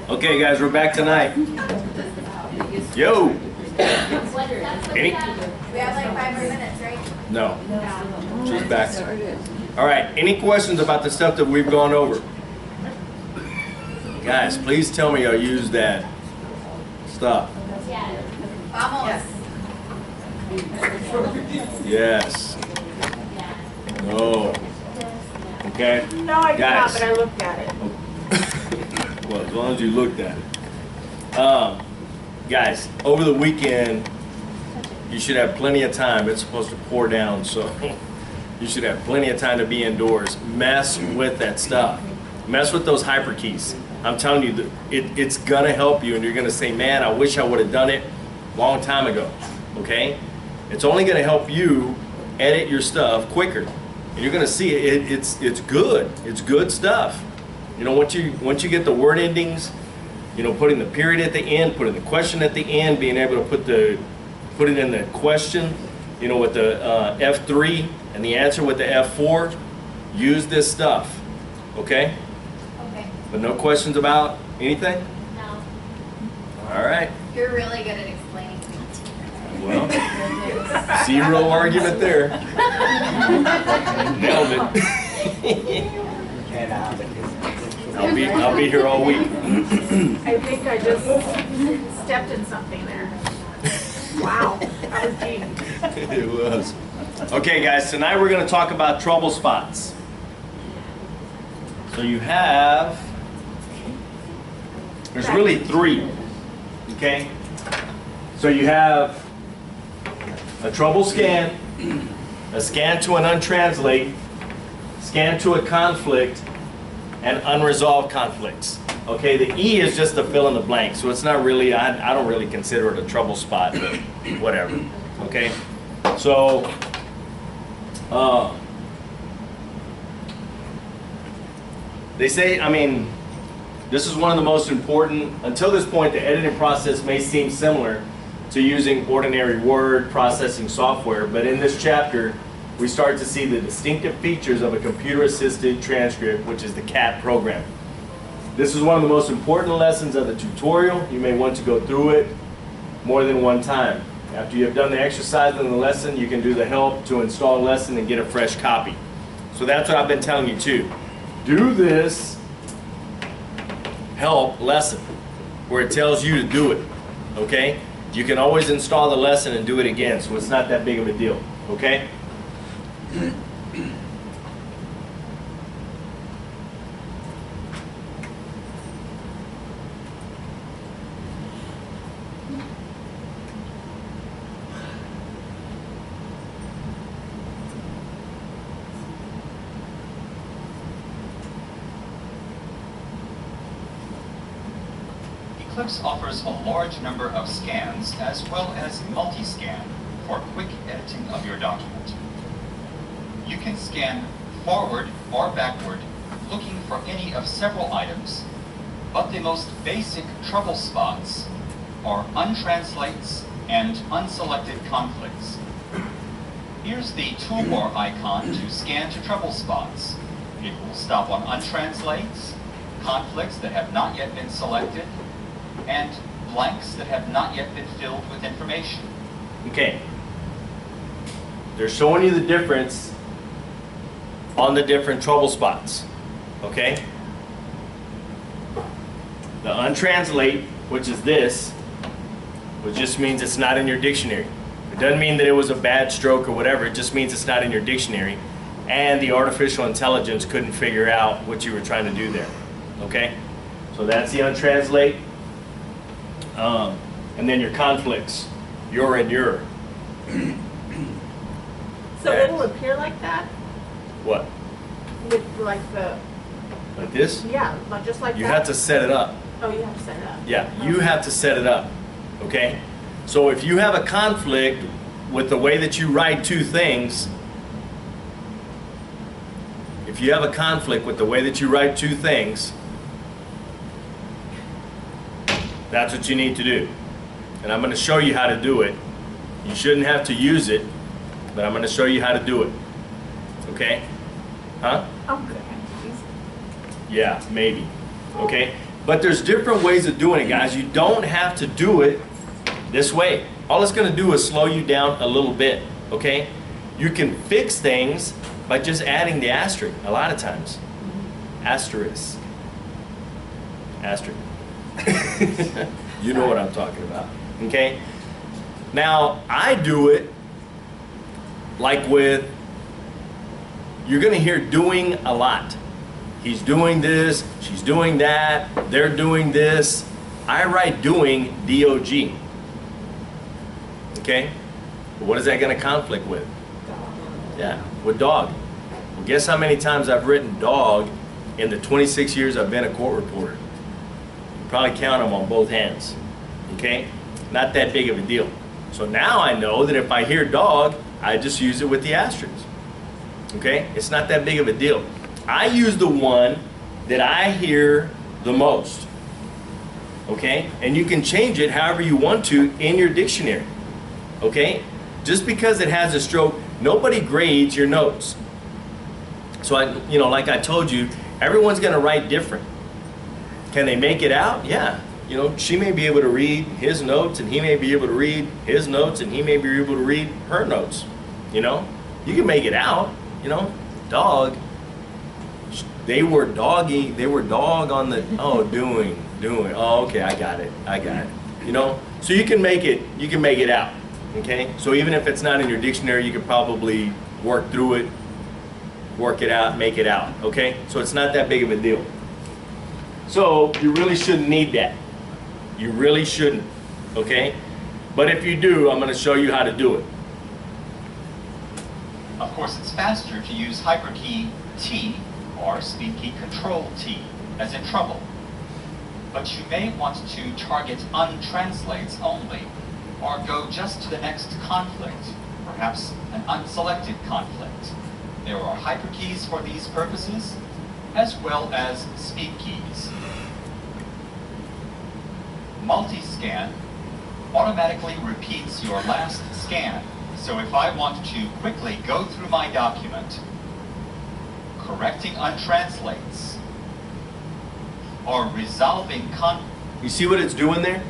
Okay, guys, we're back tonight. Yo! Any? We have like 5 more minutes, right? No. She's back. All right, any questions about the stuff that we've gone over? Guys, please tell me I'll use that stuff. Vamos. Yes. No. Okay? No, I did not, Guys. but I looked at it. Well, as long as you looked at it. Guys, over the weekend, you should have plenty of time. It's supposed to pour down, so you should have plenty of time to be indoors. Mess with that stuff. Mess with those hyper keys. I'm telling you, that it's gonna help you, and you're gonna say, man, I wish I would have done it a long time ago, okay? It's only gonna help you edit your stuff quicker. And you're gonna see it's good. It's good stuff. You know, once you get the word endings, you know, putting the period at the end, putting the question at the end, being able to put it in the question, you know, with the F3 and the answer with the F4, use this stuff, okay? Okay. But no questions about anything? No. All right. You're really good at explaining things. Well, zero argument there. Nailed it. I'll be here all week. I think I just stepped in something there. Wow, that was deep. It was. Okay, guys, tonight we're going to talk about trouble spots. So there's really 3, okay? So you have a trouble scan, a scan to an untranslate, scan to a conflict, and unresolved conflicts. Okay, the E is just to fill in the blank, so it's not really, I don't really consider it a trouble spot, but whatever. Okay, so they say, I mean, this is one of the most important. Until this point, the editing process may seem similar to using ordinary word processing software, but in this chapter, we start to see the distinctive features of a computer-assisted transcript, which is the CAT program. This is one of the most important lessons of the tutorial. You may want to go through it more than one time. After you have done the exercise in the lesson, you can do the help to install a lesson and get a fresh copy. So that's what I've been telling you too. Do this help lesson where it tells you to do it, okay? You can always install the lesson and do it again, so it's not that big of a deal, okay? Eclipse offers a large number of scans as well as multi-scan for quick editing of your document. You can scan forward or backward, looking for any of several items, but the most basic trouble spots are untranslates and unselected conflicts. Here's the toolbar icon to scan to trouble spots. It will stop on untranslates, conflicts that have not yet been selected, and blanks that have not yet been filled with information. Okay. They're showing you the difference on the different trouble spots. Okay? The untranslate, which is this, which just means it's not in your dictionary. It doesn't mean that it was a bad stroke or whatever, it just means it's not in your dictionary. And the artificial intelligence couldn't figure out what you were trying to do there. Okay? So that's the untranslate. And then your conflicts, your and your. So it'll appear like that? What? With like the, Like this? yeah, like just like that? You have to set it up. Oh, you have to set it up. Yeah, you have to set it up. Okay? So if you have a conflict with the way that you write two things, if you have a conflict with the way that you write two things, that's what you need to do. And I'm going to show you how to do it. You shouldn't have to use it, but I'm going to show you how to do it. Okay? Huh? Oh, good. Yeah, maybe. Okay? But there's different ways of doing it, guys. You don't have to do it this way. All it's going to do is slow you down a little bit, okay? You can fix things by just adding the asterisk a lot of times. Asterisk. Asterisk. You know what I'm talking about, okay? Now, I do it like with, you're going to hear doing a lot. He's doing this, she's doing that, they're doing this. I write doing, D-O-G. Okay? What is that going to conflict with? Yeah, with dog. Well, guess how many times I've written dog in the 26 years I've been a court reporter? You probably count them on both hands. Okay? Not that big of a deal. So now I know that if I hear dog, I just use it with the asterisk. Okay? It's not that big of a deal. I use the one that I hear the most. Okay? And you can change it however you want to in your dictionary. Okay? Just because it has a stroke, nobody grades your notes. So like I told you, everyone's going to write different. Can they make it out? Yeah. She may be able to read his notes, and he may be able to read his notes, and he may be able to read her notes. You can make it out. Dog. They were doggy. They were dog on the. Oh, doing. Oh, okay. I got it. So you can make it. You can make it out. Okay. So even if it's not in your dictionary, you can probably work through it, work it out, make it out. Okay. So it's not that big of a deal. So you really shouldn't need that. You really shouldn't. Okay. But if you do, I'm going to show you how to do it. Of course, it's faster to use hyperkey T or speed key Control T, as in trouble. But you may want to target untranslates only, or go just to the next conflict, perhaps an unselected conflict. There are hyperkeys for these purposes, as well as speed keys. Multi-scan automatically repeats your last scan. So if I want to quickly go through my document, correcting untranslates, or resolving You see what it's doing there?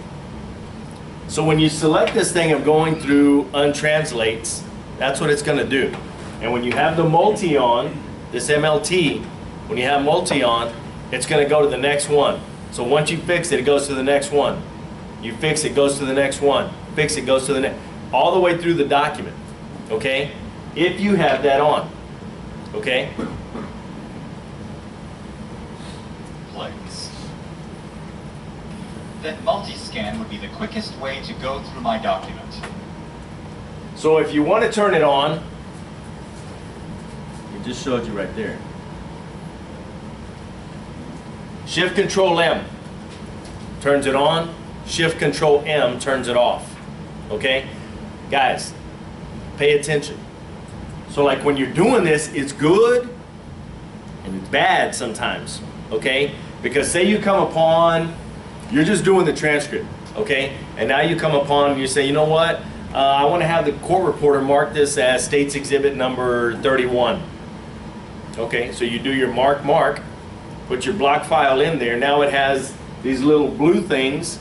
So when you select this thing of going through untranslates, that's what it's going to do. And when you have the multi on, this MLT, when you have multi on, it's going to go to the next one. So once you fix it, it goes to the next one. You fix it, goes to the next one. Fix it, goes to the next. All the way through the document. Okay? If you have that on. Okay? place. Then multi-scan would be the quickest way to go through my document. So if you want to turn it on, it just showed you right there. Shift Control M turns it on. Shift Control M turns it off. Okay? Guys, pay attention. So like when you're doing this, it's good and it's bad sometimes. Okay? Because say you come upon, you're just doing the transcript. Okay? And now you come upon and you say, you know what? I want to have the court reporter mark this as State's Exhibit number 31. Okay? So you do your mark, put your block file in there. Now it has these little blue things,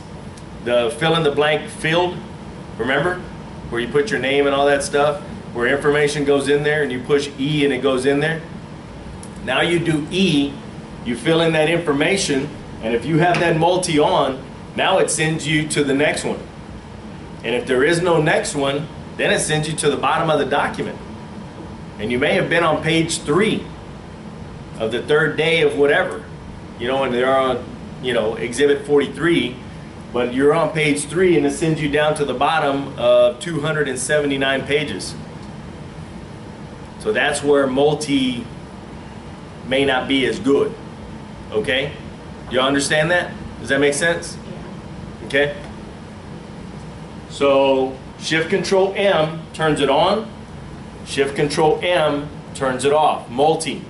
the fill in the blank field, remember? Where you put your name and all that stuff, where information goes in there and you push E and it goes in there. Now you do E, you fill in that information, and if you have that multi on, now it sends you to the next one. And if there is no next one, then it sends you to the bottom of the document. And you may have been on page 3 of the third day of whatever, you know, and they're on, you know, exhibit 43, but you're on page 3 and it sends you down to the bottom of 279 pages. So that's where multi may not be as good. Okay? You understand that? Does that make sense? Okay? So Shift Control M turns it on. Shift Control M turns it off. Multi.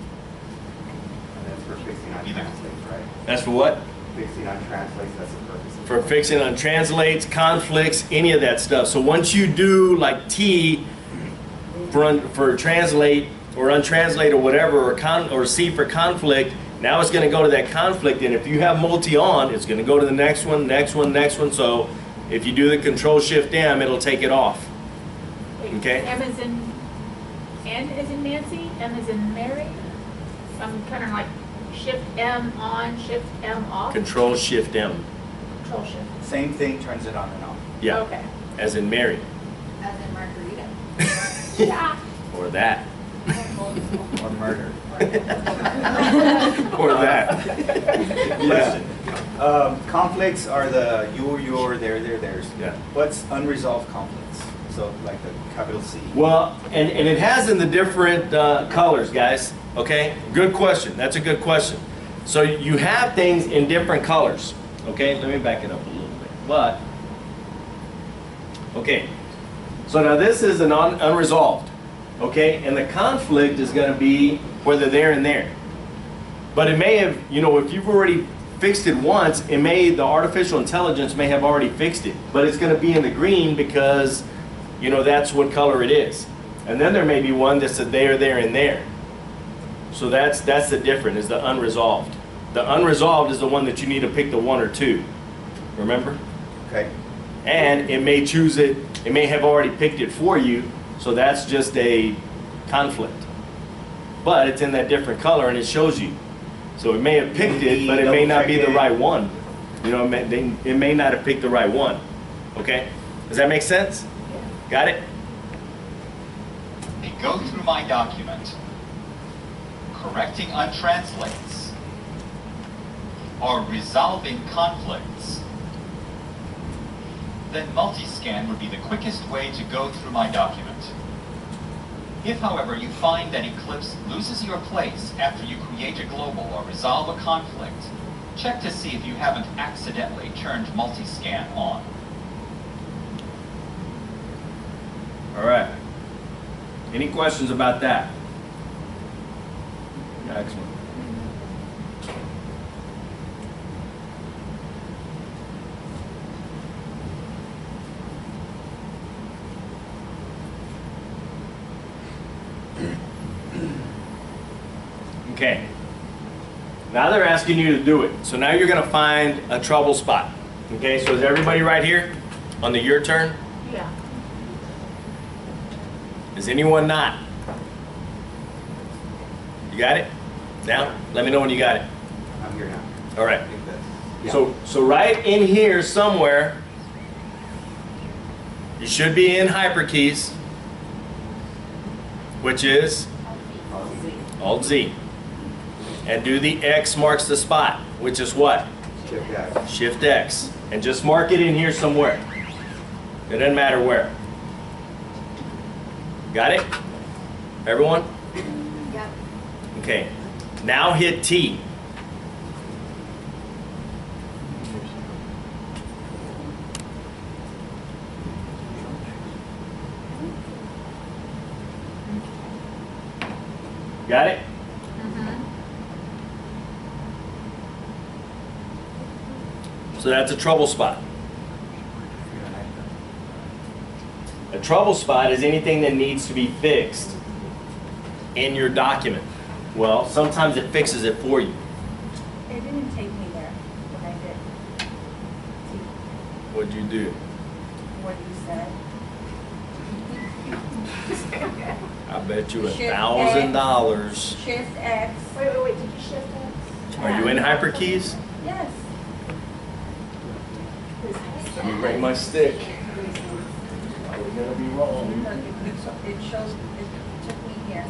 That's for fixing on translates, right? That's for what? Fixing on translates, that's the purpose. For fixing on translates, conflicts, any of that stuff. So once you do like T for translate or untranslate or whatever, or C for conflict, Now it's going to go to that conflict, and if you have multi on, it's going to go to the next one, next one, next one. So if you do the Control Shift M, it'll take it off. Wait, Okay. M is in, N is in Nancy, M is in Mary. I'm kind of like Shift M on, Shift M off. Control Shift M. Control Shift. Same thing, turns it on and off. Yeah. Okay. As in Mary. As in margarita. Yeah. Or that. Or murder. Or that. Question. Conflicts are the your, theirs. Yeah. What's unresolved conflicts? So like the capital C. Well, and it has in the different colors, guys. Okay? Good question. That's a good question. So you have things in different colors. Okay? Let me back it up a little bit. But, okay. So now this is an unresolved. Okay? And the conflict is going to be whether there and there. But it may have, you know, if you've already fixed it once, it may, the artificial intelligence may have already fixed it. But it's going to be in the green because, you know, that's what color it is. And then there may be one that's a there, and there. So that's the difference, is the unresolved. The unresolved is the one that you need to pick the 1 or 2. Remember? Okay. And it may choose it, it may have already picked it for you, so that's just a conflict. But it's in that different color and it shows you. So it may have picked it, but it may not be the right one. You know, it may not have picked the right one. Okay? Does that make sense? Got it? They go through my document, correcting untranslates, or resolving conflicts. Then multi-scan would be the quickest way to go through my document. If, however, you find that Eclipse loses your place after you create a global or resolve a conflict, check to see if you haven't accidentally turned multi-scan on. All right. Any questions about that? Excellent. Okay. Now they're asking you to do it. So now you're going to find a trouble spot. Okay, so is everybody right here on the your turn? Yeah. Is anyone not? You got it? Down? Let me know when you got it. I'm here now. All right. I think that's, yeah. So right in here somewhere, you should be in hyperkeys, which is Alt-Z. And do the X marks the spot, which is what? Shift X. Shift X. And just mark it in here somewhere. It doesn't matter where. Got it? Everyone? Yep. Okay. Now hit T. Got it? So that's a trouble spot. A trouble spot is anything that needs to be fixed in your document. Well, sometimes it fixes it for you. It didn't take me there, but I did. What'd you do? What you said. I bet you Shift $1,000. Shift X. Wait, did you shift X? Are you in hyperkeys? Yes. Let me bring my stick. Are we gonna be wrong? Look, it shows, it took me here.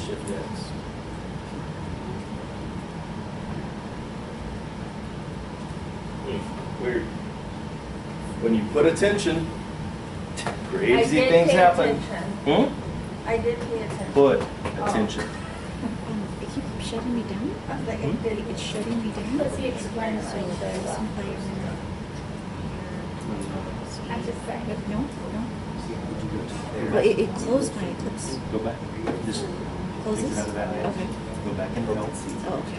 Shift X. Weird. When you put attention, crazy things happen. I did pay attention. Put attention. It keeps shutting me down. Like it did. It's shutting me down. Let's see, explain So it. there's some players in there. I just said. No. Well, it closed my Eclipse. Go back. Just Closes? exit out of that. Okay. Go back and help. Oh, okay.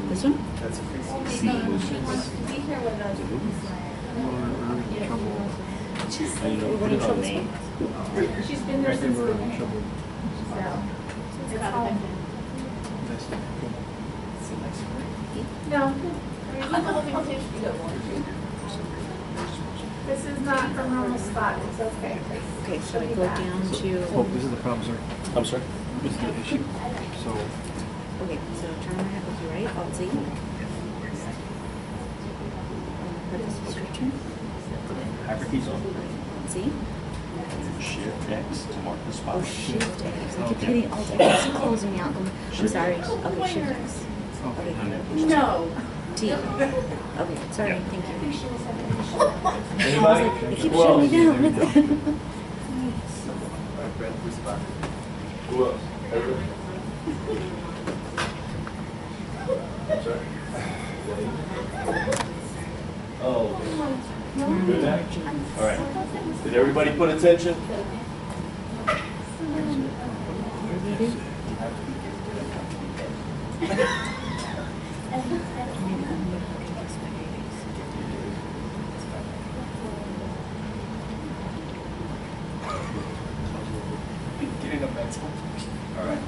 This one? That's a She free wants to be here with us. We're in trouble. She's been there since the beginning. So, it's all. No. This is not her normal spot, it's okay. Okay, so I go down to, Oh, this is the problem, sir. I'm sorry? This is the issue. So, okay, so turn my head with you, right? Alt Z. What is description? Hyperkey's on. Z. Shift X to mark the spot. Oh, Shift X. I keep Okay. hitting Alt X. It's closing me out. I'm sorry. Okay, Shift X. Okay. No. T. Okay, sorry. Thank you. Anybody? You keep shutting me down. Who else? Everybody? Sorry. Oh. Good now? All right. Did everybody put attention? Getting a mental. All right.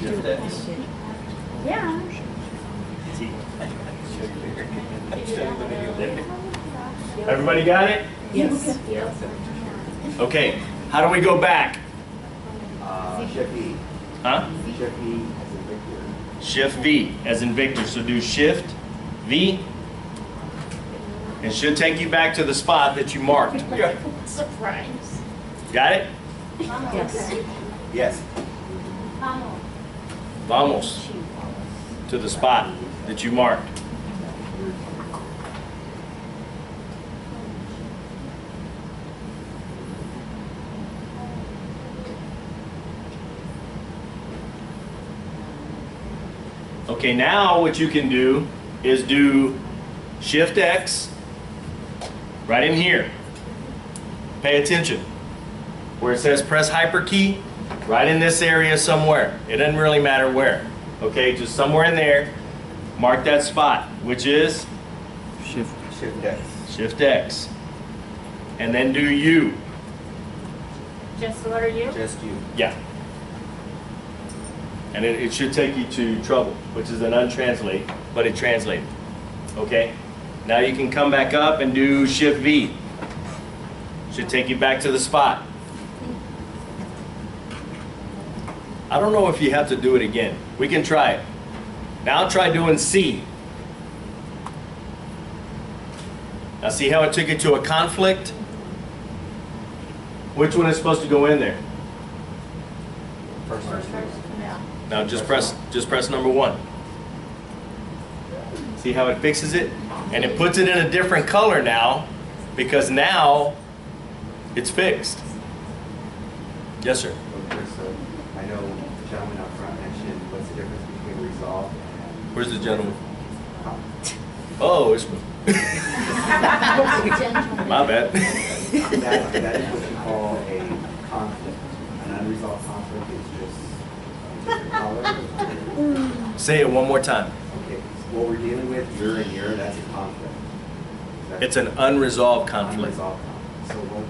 Shift X. Yeah. T. Everybody got it? Yes. Okay. How do we go back? Shift E. Huh? Shift E as in Victor. Shift V as in Victor. So do Shift V. It should take you back to the spot that you marked. Surprise. Got it? Yes. Yes. Vamos. To the spot that you marked. Okay, now what you can do is do Shift X right in here. Pay attention. Where it says press hyper key, right in this area somewhere. It doesn't really matter where. Okay, just somewhere in there. Mark that spot, which is shift. Shift X. Shift X. And then do U. Just the letter U? Just you. Yeah. And it should take you to trouble, which is an untranslate, but it translated. Okay? Now you can come back up and do Shift V. Should take you back to the spot. I don't know if you have to do it again. We can try it. Now try doing C. Now see how it took you to a conflict? Which one is supposed to go in there? First one. Yeah. Now just press number 1. See how it fixes it? And it puts it in a different color now because now it's fixed. Yes, sir. Okay, so I know the gentleman up front mentioned what's the difference between resolve and Where's the gentleman? conflict. Oh, it's my bad. That is what you call a conflict. An unresolved conflict is just a different color. Say it one more time. Okay, what we're dealing with, you're and you're, that's a conflict. That's It's an unresolved conflict. unresolved conflict. So what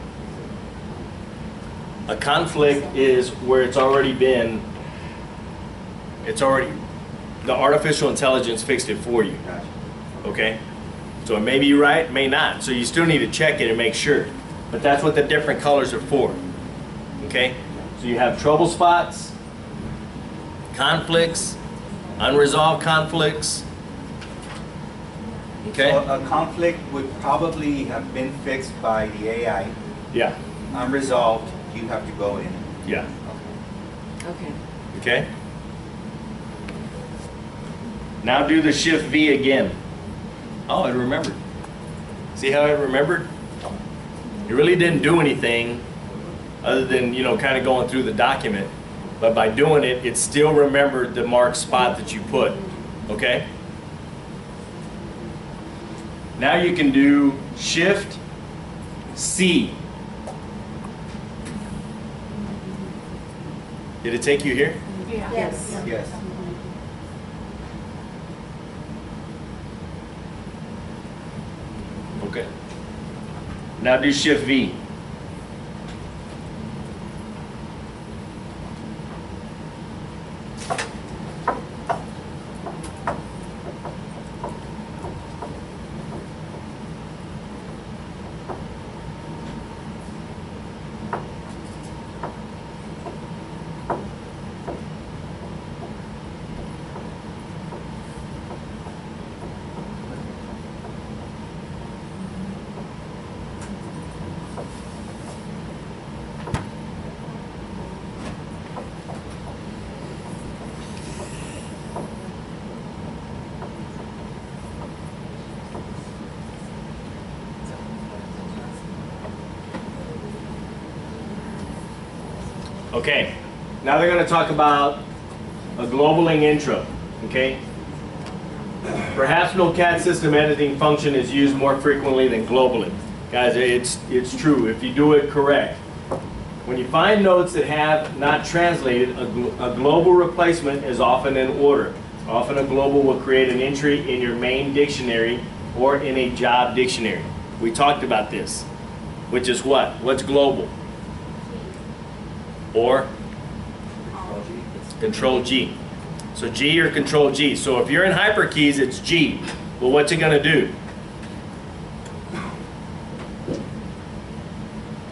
A conflict is where it's already, the artificial intelligence fixed it for you. gotcha. Okay? So it may be right, it may not. So you still need to check it and make sure. But that's what the different colors are for. Okay? So you have trouble spots, conflicts, unresolved conflicts. Okay? So a conflict would probably have been fixed by the AI. Yeah. Unresolved, you have to go in. Yeah. Okay. Okay? Now do the Shift V again. Oh, it remembered. See how it remembered? It really didn't do anything other than, kind of going through the document. But by doing it, it still remembered the marked spot that you put. Okay? Now you can do Shift C. Did it take you here? Yeah. Yes. Yes. Okay. Now do shift V. Okay, now they're going to talk about a globaling intro, okay? Perhaps no CAD system editing function is used more frequently than globaling. Guys, it's true if you do it correct. When you find notes that have not translated, a global replacement is often in order. Often a global will create an entry in your main dictionary or in a job dictionary. We talked about this, which is what? What's global? Or Control G. So G or Control G. So if you're in hyperkeys, it's G. Well, what's it going to do?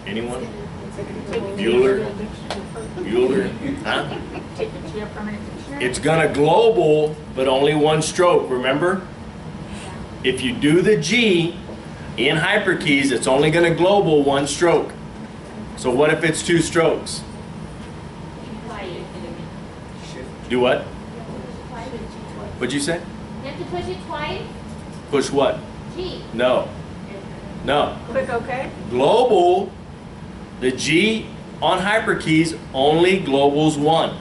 Anyone? Bueller? Bueller? Huh? Take it to your permanent dictionary. It's going to global, but only one stroke, remember? If you do the G in hyperkeys, it's only going to global one stroke. So what if it's two strokes? Do what? What'd you say? You have to push it twice? Push what? G. No. No. Click OK. Global, the G on hyperkeys only globals one.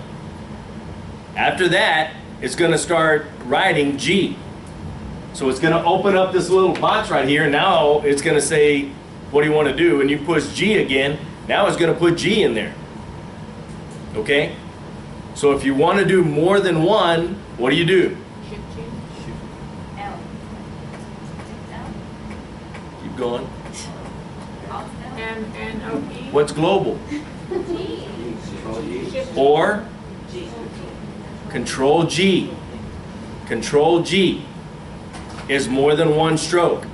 After that, it's going to start writing G. So it's going to open up this little box right here. Now it's going to say, what do you want to do? And you push G again. Now it's going to put G in there. Okay? So if you want to do more than one, what do you do? Shift G. L. L. Keep going. Alt L. M-N-O-P. What's global? G. Shift Or Control G. Control G is more than one stroke.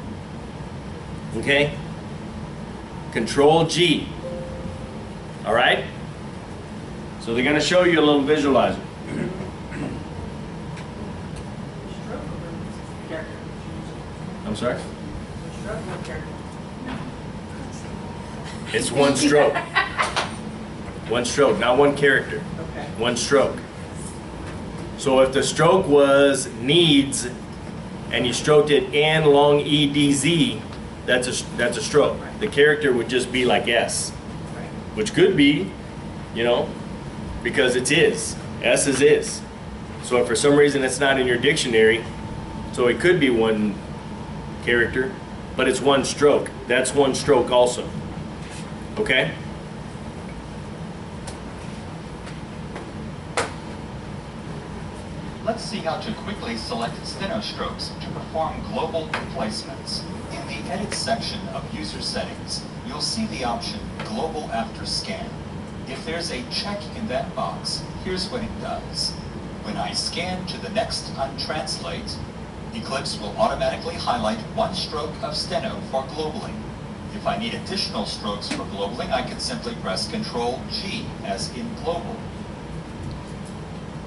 Okay? Control G. All right? So they're going to show you a little visualizer. I'm sorry? It's one stroke. One stroke, not one character. One stroke. So if the stroke was needs and you stroked it N long EDZ, that's a stroke. The character would just be like S, which could be, you know, because it's is. S is is. So if for some reason it's not in your dictionary, so it could be one character, but it's one stroke. That's one stroke also. Okay? Let's see how to quickly select steno strokes to perform global replacements. In the Edit section of User Settings, you'll see the option Global After Scan. If there's a check in that box, here's what it does. When I scan to the next untranslate, Eclipse will automatically highlight one stroke of steno for globaling. If I need additional strokes for globaling, I can simply press Control G as in global.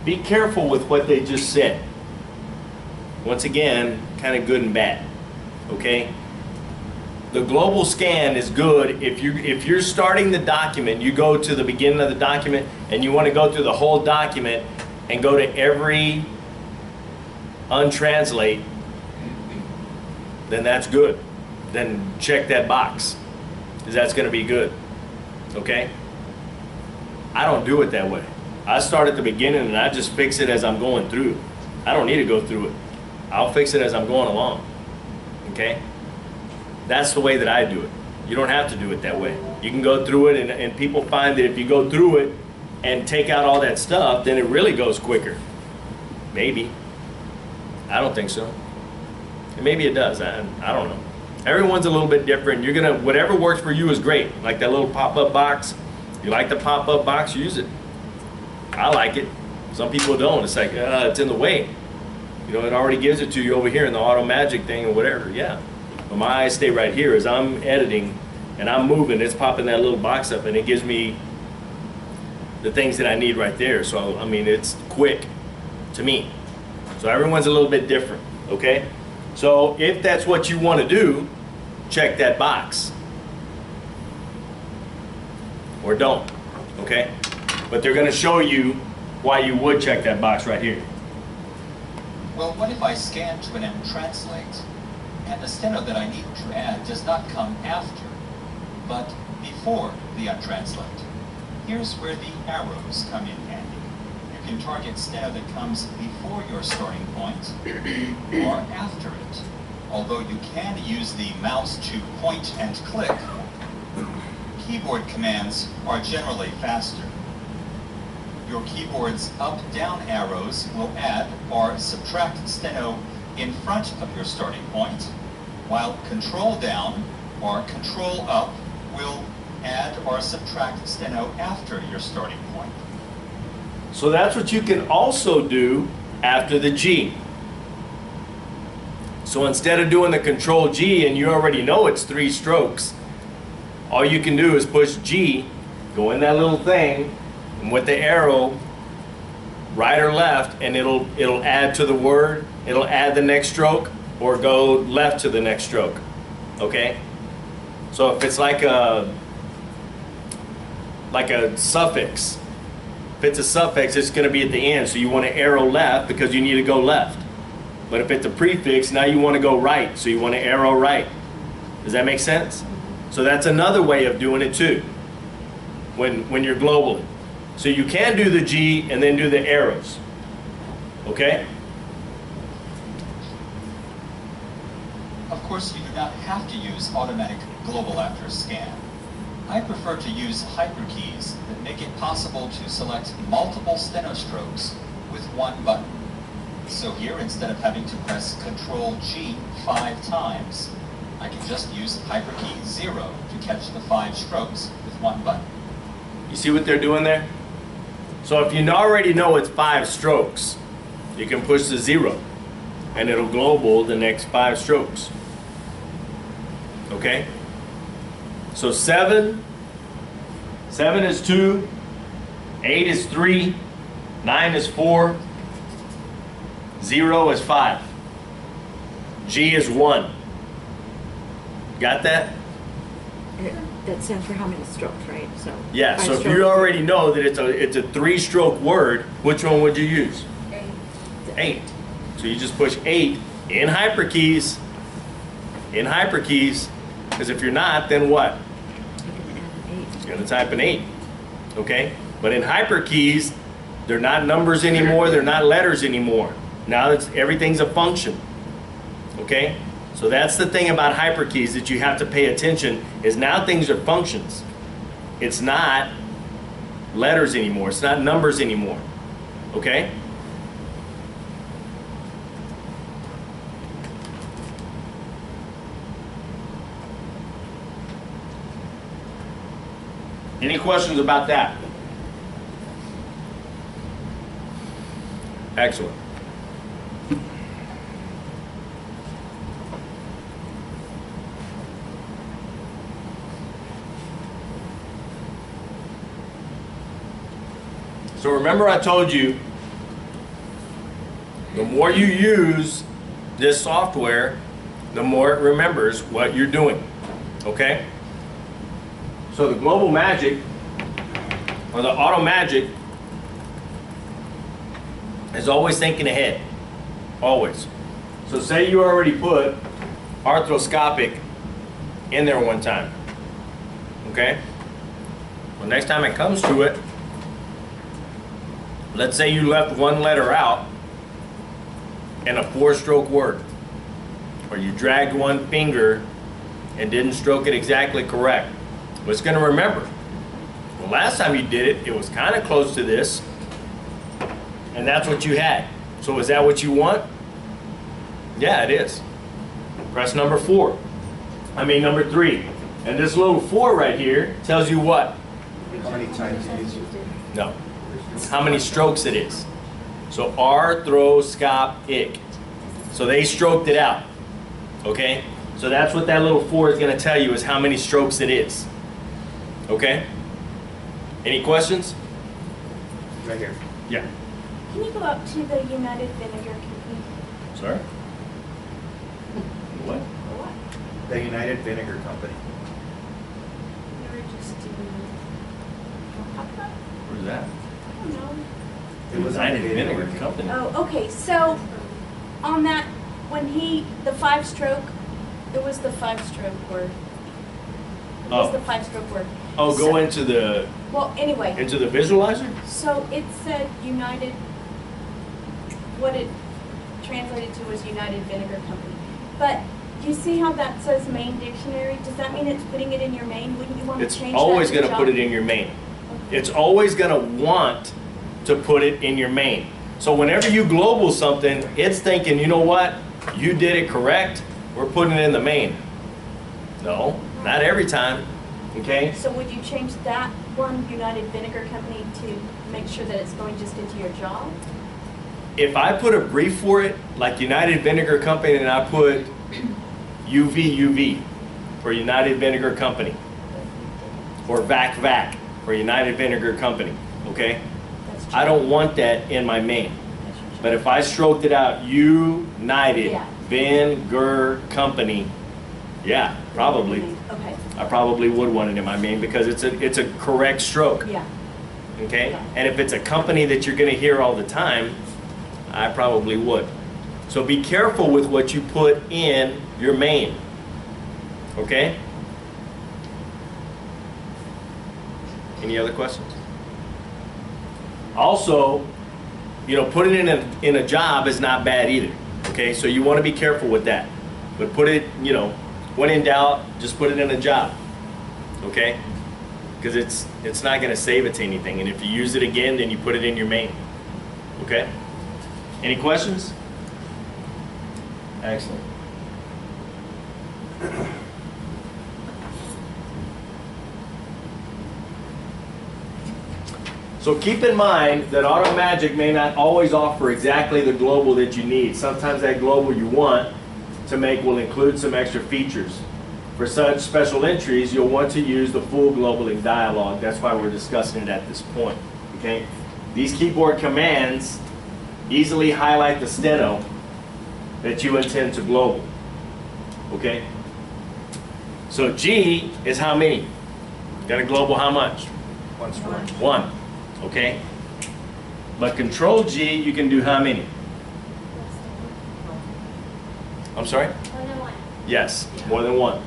Be careful with what they just said. Once again, kind of good and bad. Okay? The global scan is good if you're starting the document, you go to the beginning of the document and you want to go through the whole document and go to every untranslate, then that's good. Then check that box, because that's going to be good. Okay? I don't do it that way. I start at the beginning and I just fix it as I'm going through. I don't need to go through it. I'll fix it as I'm going along. Okay? That's the way that I do it. You don't have to do it that way. You can go through it, and people find that if you go through it, and take out all that stuff, then it really goes quicker. Maybe. I don't think so. And maybe it does. I don't know. Everyone's a little bit different. You're gonna, whatever works for you is great. Like that little pop-up box. You like the pop-up box, use it. I like it. Some people don't. It's like, it's in the way. You know, it already gives it to you over here in the Auto Magic thing or whatever. Yeah. But my eyes stay right here as I'm editing and I'm moving. It's popping that little box up and it gives me the things that I need right there. So, I mean, it's quick to me. So everyone's a little bit different, okay? So if that's what you want to do, check that box. Or don't, okay? But they're going to show you why you would check that box right here. Well, what if I scan to an M-Translate, and the steno that I need to add does not come after, but before the untranslate? Here's where the arrows come in handy. You can target steno that comes before your starting point, or after it. Although you can use the mouse to point and click, keyboard commands are generally faster. Your keyboard's up-down arrows will add or subtract steno in front of your starting point, while Control-down or Control-up will add or subtract steno after your starting point. So that's what you can also do after the G. So instead of doing the Control G and you already know it's 3 strokes, all you can do is push G, go in that little thing, and with the arrow, right or left, and it'll add to the word, it'll add the next stroke, or go left to the next stroke, okay? So if it's like a suffix, if it's a suffix, it's gonna be at the end, so you wanna arrow left because you need to go left. But if it's a prefix, now you wanna go right, so you wanna arrow right. Does that make sense? So that's another way of doing it too, when you're globally. So you can do the G and then do the arrows, okay? Of course, you do not have to use automatic global after scan. I prefer to use hyperkeys that make it possible to select multiple steno strokes with one button. So here, instead of having to press Control G 5 times, I can just use hyperkey 0 to catch the 5 strokes with one button. You see what they're doing there? So if you already know it's 5 strokes, you can push the 0 and it'll global the next 5 strokes. Okay? So 7 is 2, 8 is 3, 9 is 4, 0 is 5. G is 1. Got that? That stands for how many strokes, right? So Yeah, 5 so if strokes. you already know that it's a 3-stroke word, which one would you use? 8. So you just push 8 in hyperkeys, because if you're not, then what? It's going to type an 8, okay? But in hyperkeys, they're not numbers anymore, they're not letters anymore. Now everything's a function, okay? So that's the thing about hyperkeys that you have to pay attention, is now things are functions. It's not letters anymore, it's not numbers anymore, okay? Any questions about that? Excellent. So remember I told you, the more you use this software, the more it remembers what you're doing, okay? So the Global Magic, or the Auto Magic, is always thinking ahead, always. So say you already put arthroscopic in there one time, okay? Well, next time it comes to it, let's say you left one letter out in a 4-stroke word, or you dragged one finger and didn't stroke it exactly correct. Well, it's going to remember. Well, last time you did it, it was kind of close to this, and that's what you had. So is that what you want? Yeah, it is. Press number 4. I mean number 3. And this little 4 right here tells you what? How many times you use it? No. How many strokes it is. So arthroscopic. So they stroked it out. Okay? So that's what that little 4 is going to tell you, is how many strokes it is. Okay? Any questions? Right here. Yeah. Can you go up to the United Vinegar Company? Sorry? What? The United Vinegar Company. We were just doing. Where's that? I don't know. It was on the United video. Vinegar Company. Oh, okay, so on that, when the 5-stroke, it was the 5-stroke word. It was the 5-stroke word. Oh, go So- into the Anyway, visualizer? so it said United, what it translated to was United Vinegar Company. But you see how that says main dictionary? Does that mean it's putting it in your main? Wouldn't you want to It's change that? always to going to job? put it in your main. It's always going to want to put it in your main. So whenever you global something, it's thinking, you know what? You did it correct. We're putting it in the main. No, not every time. Okay? So would you change that one United Vinegar Company to make sure that it's going just into your job? If I put a brief for it, like United Vinegar Company, and I put UV for United Vinegar Company, or VAC for United Vinegar Company, okay? That's I don't want that in my main. But if I stroked it out, United Yeah. Vinegar Company, yeah, probably. Okay, I probably would want it in my main because it's a correct stroke, yeah. okay? Yeah. And if it's a company that you're gonna hear all the time, I probably would. So be careful with what you put in your main, okay? Any other questions? Also, you know, putting it in a job is not bad either, okay? So you want to be careful with that. But put it, you know, when in doubt, just put it in a job, okay? Because it's not going to save it to anything. And if you use it again, then you put it in your main, okay? Any questions? Excellent. So keep in mind that AutoMagic may not always offer exactly the global that you need. Sometimes that global you want to make will include some extra features. For such special entries, you'll want to use the full globaling dialog. That's why we're discussing it at this point. Okay? These keyboard commands easily highlight the steno that you intend to global. Okay? So G is how many? Got to global how much? One stroke. 1. Okay? But Control G, you can do how many? I'm sorry? More than one. Yes, more than 1.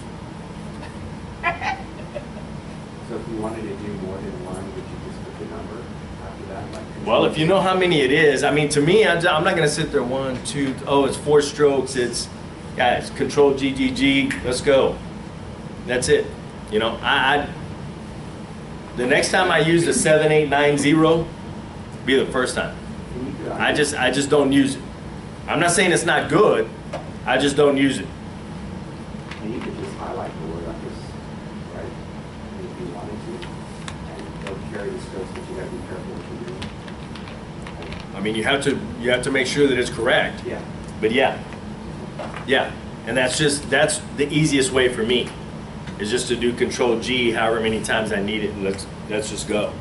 So if you wanted to do more than one, would you just put the number after that? Like Well, if you know how many it is, I mean, to me, I'm not going to sit there 1, 2, oh, it's 4 strokes. It's, guys, Control G, G, G, let's go. That's it. You know, the next time I use the 7890, be the first time. And you could, I just don't use it. I'm not saying it's not good. I just don't use it. and you could just highlight the word on this, right? If you wanted to. And they'll carry the strokes, but you gotta be careful what you're doing. I mean, you have to make sure that it's correct. Yeah. But yeah, and that's the easiest way for me, is just to do Control G however many times I need it, and let's just go.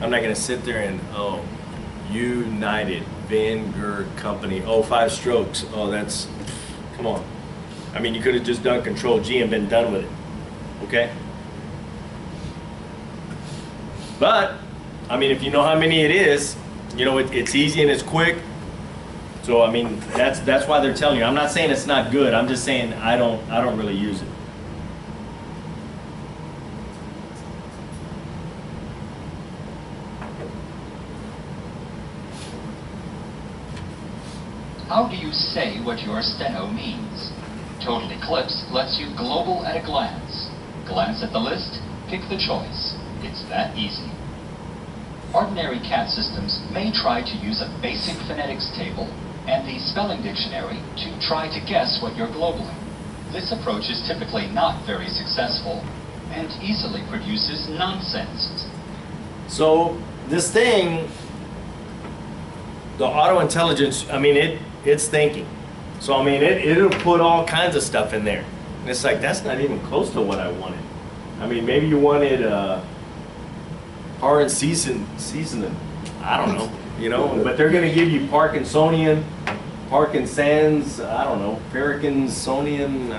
I'm not gonna sit there and United Vinegar Company, 5 strokes. Oh, that's, come on. I mean, you could have just done Control G and been done with it. Okay. But I mean, if you know how many it is, you know it's easy and it's quick. So I mean, that's why they're telling you. I'm not saying it's not good. I'm just saying I don't really use it. How do you say what your steno means? Total Eclipse lets you global at a glance. Glance at the list, pick the choice. It's that easy. Ordinary CAT systems may try to use a basic phonetics table and the spelling dictionary to try to guess what you're globally. This approach is typically not very successful and easily produces nonsense. So this thing, the auto intelligence, I mean, it's thinking. So I mean, it'll put all kinds of stuff in there. And it's like, that's not even close to what I wanted. I mean, maybe you wanted seasoning. I don't know, you know, but they're going to give you Parkinsonian, Parkinson's, I don't know, Parkinsonian,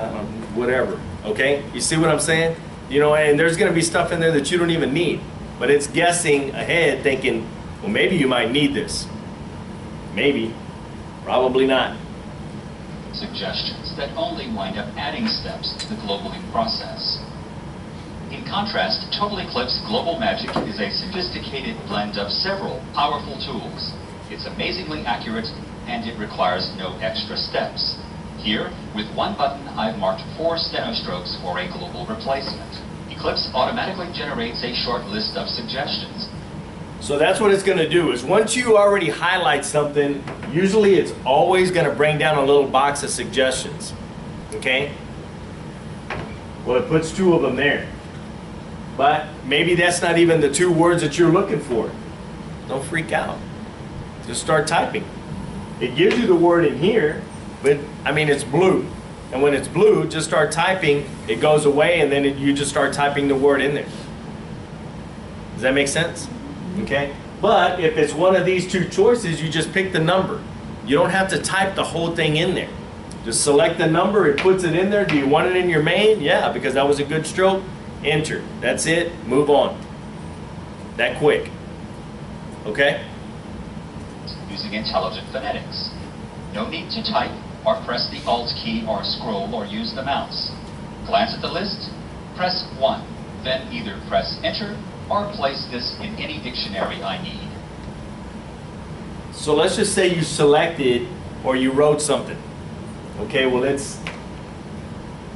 whatever, okay? You see what I'm saying? You know, and there's going to be stuff in there that you don't even need, but it's guessing ahead thinking, well, maybe you might need this. Maybe, probably not. Suggestions that only wind up adding steps to the globaling process. In contrast, Total Eclipse Global Magic is a sophisticated blend of several powerful tools. It's amazingly accurate, and it requires no extra steps. Here, with one button, I've marked 4 stenostrokes for a global replacement. Eclipse automatically generates a short list of suggestions. So that's what it's going to do, is once you already highlight something, usually it's always going to bring down a little box of suggestions, okay? Well, it puts 2 of them there. But maybe that's not even the 2 words that you're looking for. Don't freak out. Just start typing. It gives you the word in here, but I mean, it's blue. And when it's blue, just start typing. It goes away, and then you just start typing the word in there. Does that make sense? Okay? But if it's one of these 2 choices, you just pick the number. You don't have to type the whole thing in there. Just select the number, it puts it in there. Do you want it in your main? Yeah, because that was a good stroke. Enter. That's it. Move on. That quick. Okay? Using intelligent phonetics. No need to type, or press the Alt key, or scroll, or use the mouse. Glance at the list, press 1, then either press Enter, or place this in any dictionary I need. So let's just say you selected, or you wrote something. Okay, well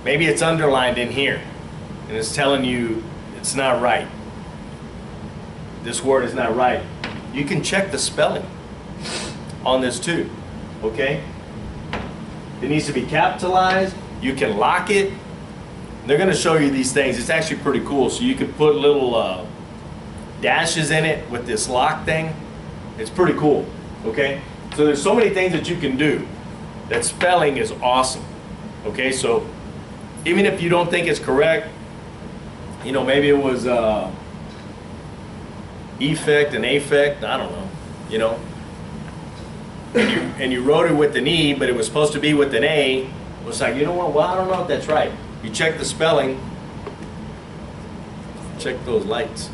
maybe it's underlined in here. And it's telling you it's not right. This word is not right. You can check the spelling on this too, okay? It needs to be capitalized. You can lock it. They're going to show you these things. It's actually pretty cool. So you can put little dashes in it with this lock thing. It's pretty cool, okay? So there's so many things that you can do. That spelling is awesome, okay? So even if you don't think it's correct, you know, maybe it was effect and affect, I don't know, you know. And you wrote it with an E, but it was supposed to be with an A. It was like, you know what, well, I don't know if that's right. You check the spelling, check those lights.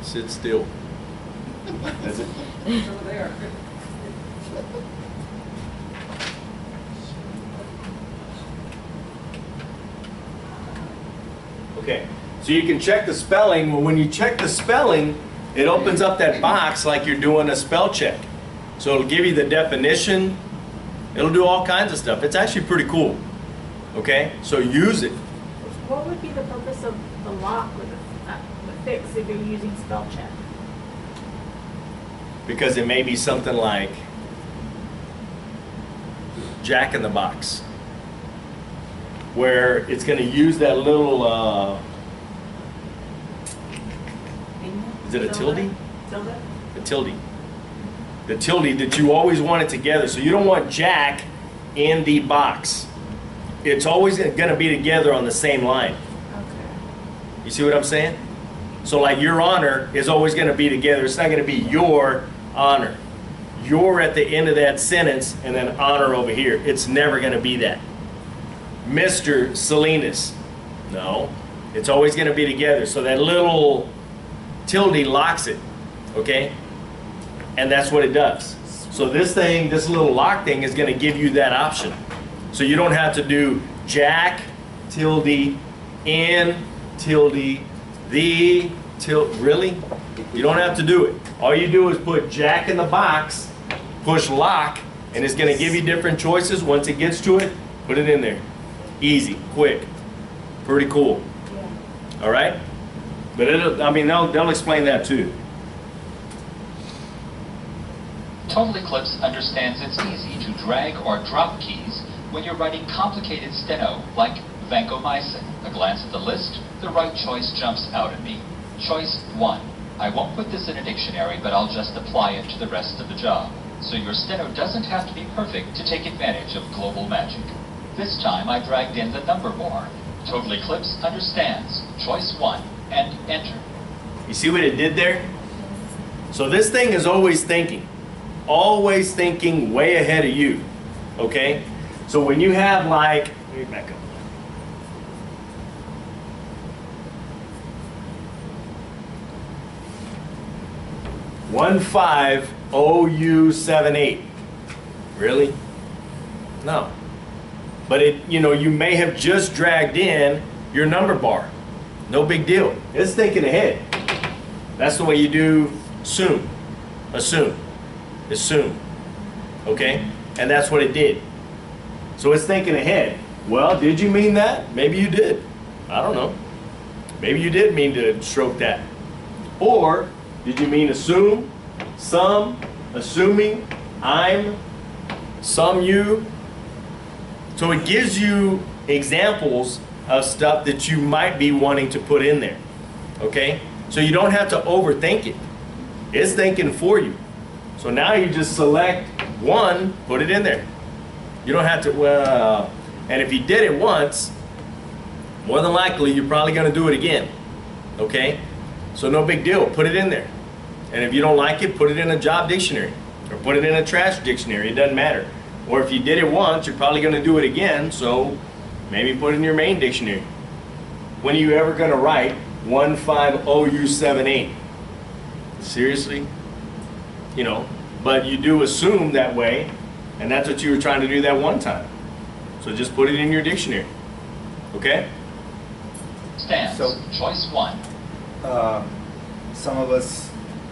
Sit still. That's it. Over there. Okay, so you can check the spelling. Well, when you check the spelling, it opens up that box like you're doing a spell check. So it'll give you the definition. It'll do all kinds of stuff. It's actually pretty cool. Okay, so use it. What would be the purpose of the lock with the fix if you're using spell check? Because it may be something like Jack in the Box, where it's going to use that little, is it a tilde? Tilde? The tilde. The tilde that you always want it together. So you don't want Jack in the box. It's always going to be together on the same line. Okay. You see what I'm saying? So like your honor is always going to be together. It's not going to be your honor. You're at the end of that sentence and then honor over here. It's never going to be that. Mr. Salinas. No. It's always going to be together. So that little tilde locks it. Okay? And that's what it does. So this thing, this little lock thing is going to give you that option. So you don't have to do Jack, tilde, in, tilde, the, tilde. Really? You don't have to do it. All you do is put Jack in the box, push lock, and it's going to give you different choices. Once it gets to it, put it in there. Easy, quick, pretty cool. All right? But I mean, they'll explain that too. Total Eclipse understands it's easy to drag or drop keys when you're writing complicated steno like vancomycin. A glance at the list, the right choice jumps out at me. Choice 1. I won't put this in a dictionary, but I'll just apply it to the rest of the job. So your steno doesn't have to be perfect to take advantage of global magic. This time I dragged in the number more. Total Eclipse understands. Choice 1 and enter. You see what it did there? So this thing is always thinking way ahead of you, okay? So when you have like, let me back up. MAH00348. Really? No. But it, you may have just dragged in your number bar. No big deal. It's thinking ahead. That's the way you do assume. Assume. Okay? And that's what it did. So it's thinking ahead. Well, did you mean that? Maybe you did. I don't know. Maybe you did mean to stroke that. Or did you mean assume, some, assuming, I'm, some, you? So it gives you examples of stuff that you might be wanting to put in there. Okay? So you don't have to overthink it. It's thinking for you. So now you just select one, put it in there. You don't have to, well, and if you did it once, more than likely you're probably going to do it again. Okay? So no big deal, put it in there. And if you don't like it, put it in a job dictionary or put it in a trash dictionary, it doesn't matter. Or if you did it once, you're probably going to do it again, so maybe put it in your main dictionary. When are you ever going to write 150U78? Seriously? But you do assume that way, and that's what you were trying to do that one time. So just put it in your dictionary. Okay? Stands. So- Choice 1. Some of us,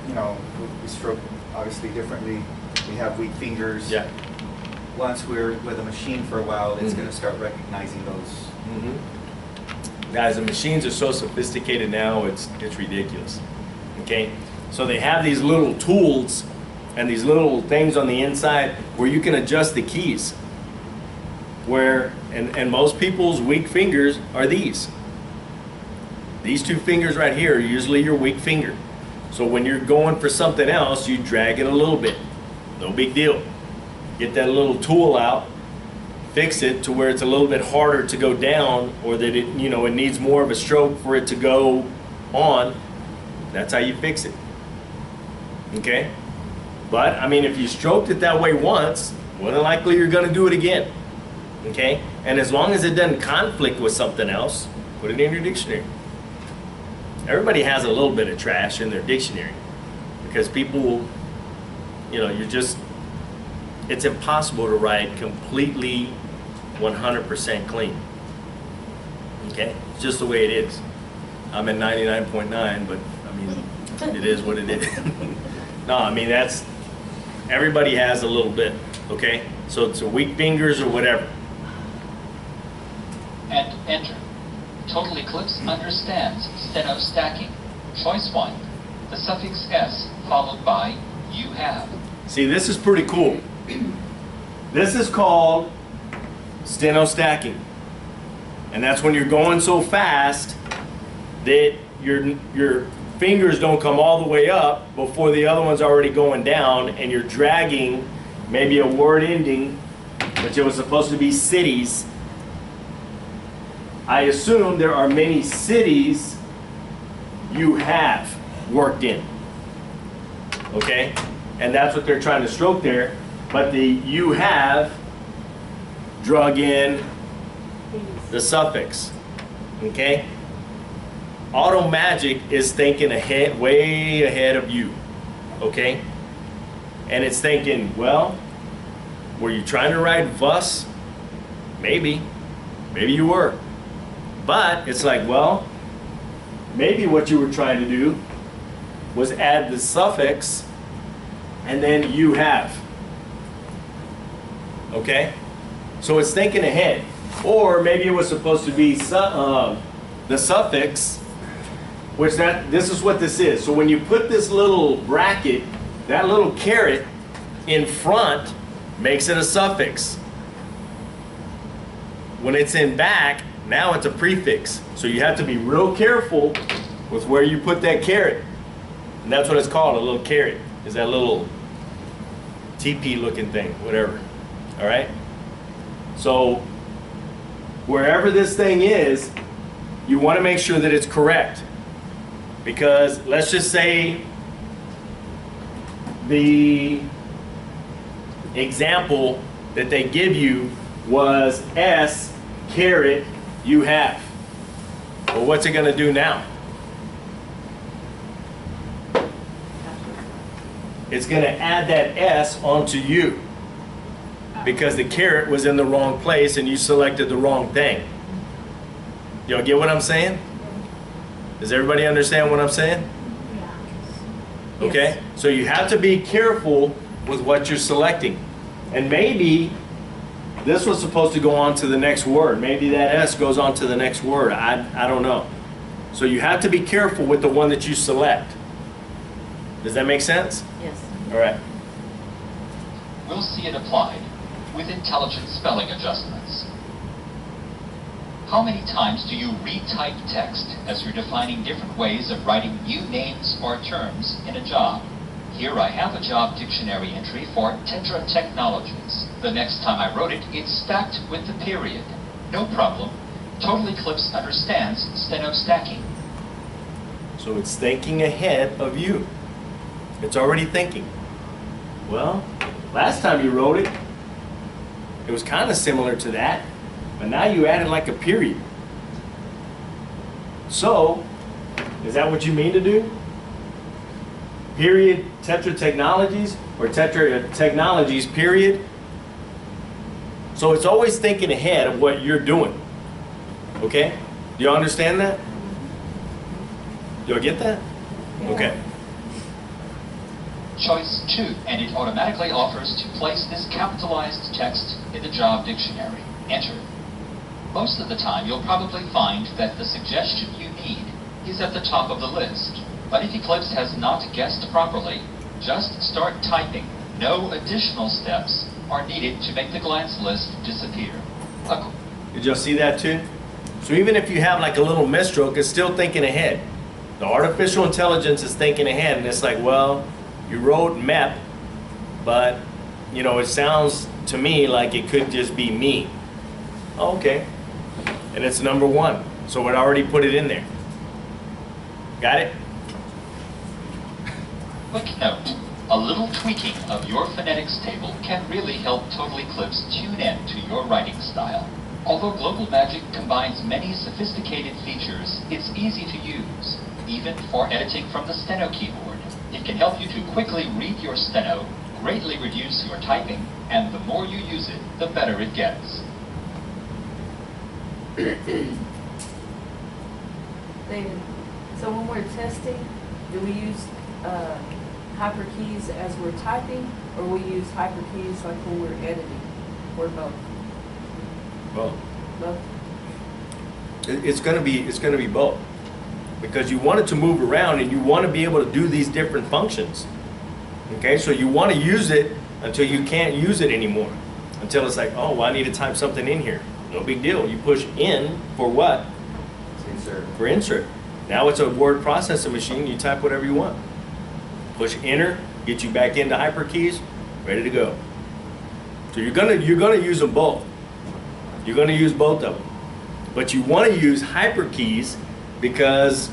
we stroke obviously differently. We have weak fingers. Yeah. Once we're with a machine for a while, it's Mhm. going to start recognizing those. Guys, the machines are so sophisticated now, it's ridiculous. Okay? So they have these little tools and these little things on the inside where you can adjust the keys. And most people's weak fingers are these. These two fingers right here are usually your weak finger. So when you're going for something else, you drag it a little bit. No big deal. Get that little tool out, fix it to where it's a little bit harder to go down, or that it needs more of a stroke for it to go on. That's how you fix it. Okay? But I mean, if you stroked it that way once, more than likely you're going to do it again. Okay? And as long as it doesn't conflict with something else, put it in your dictionary. Everybody has a little bit of trash in their dictionary because people, it's impossible to write completely 100% clean. Okay? It's just the way it is. I'm at 99.9, but I mean, it is what it is. No, I mean, everybody has a little bit, okay? So it's a weak fingers or whatever. And enter. Total Eclipse understands steno stacking. Choice 1. The suffix s followed by you have. See, this is pretty cool. This is called steno stacking. And that's when you're going so fast that your fingers don't come all the way up before the other one's already going down, and you're dragging maybe a word ending, which it was supposed to be cities. I assume there are many cities you have worked in. Okay? And that's what they're trying to stroke there. But the you have drug in the suffix. Okay? Auto magic is thinking ahead, way ahead of you. Okay? And it's thinking, well, were you trying to write Vus? Maybe. Maybe you were. But it's like, well, maybe what you were trying to do was add the suffix and then you have. Okay? So it's thinking ahead. Or maybe it was supposed to be the suffix which this is what this is. So when you put this little bracket, that little caret in front makes it a suffix. When it's in back, now it's a prefix. So you have to be real careful with where you put that caret. And that's what it's called, a little caret. Is that little TP looking thing, whatever. All right? So wherever this thing is, you want to make sure that it's correct. Because let's just say the example that they give you was S caret you have. Well, what's it going to do now? It's going to add that S onto you because the caret was in the wrong place and you selected the wrong thing. Y'all get what I'm saying? Does everybody understand what I'm saying? Okay? So you have to be careful with what you're selecting. And maybe this was supposed to go on to the next word. Maybe that S goes on to the next word. I don't know. So you have to be careful with the one that you select. Does that make sense? Yes. All right. We'll see it applied with intelligent spelling adjustments. How many times do you retype text as you're defining different ways of writing new names or terms in a job? Here I have a job dictionary entry for Tetra Technologies. The next time I wrote it, it's stacked with the period. No problem. Total Eclipse understands steno stacking. So it's thinking ahead of you. It's already thinking. Well, last time you wrote it, it was kind of similar to that, but now you added like a period. So, is that what you mean to do? Period, Tetra Technologies, or Tetra Technologies, period? So it's always thinking ahead of what you're doing. Okay? Do y'all understand that? Do y'all get that? Okay. Choice 2, and it automatically offers to place this capitalized text in the job dictionary. Enter. Most of the time, you'll probably find that the suggestion you need is at the top of the list. But if Eclipse has not guessed properly, just start typing. No additional steps are needed to make the glance list disappear. Did y'all see that too? So even if you have like a little misstroke, it's still thinking ahead. The artificial intelligence is thinking ahead, and it's like, well, you wrote MEP, but you know, it sounds to me like it could just be me. Oh, okay. And it's number 1. So it already put it in there. Got it? Quick note, a little tweaking of your phonetics table can really help Total Eclipse tune in to your writing style. Although Global Magic combines many sophisticated features, it's easy to use, even for editing from the steno keyboard. It can help you to quickly read your steno, greatly reduce your typing, and the more you use it, the better it gets. David, so when we're testing, do we use hyperkeys as we're typing, or we use hyperkeys like when we're editing, or both? Both. Both. It's gonna be both. Because you want it to move around and you want to be able to do these different functions. Okay, so you want to use it until you can't use it anymore. Until it's like, oh, well, I need to type something in here. No big deal. You push in for what? Insert. For insert. Now it's a word processing machine. You type whatever you want. Push enter, get you back into hyperkeys, ready to go. So you're gonna use them both. You're gonna use both of them. But you want to use hyperkeys because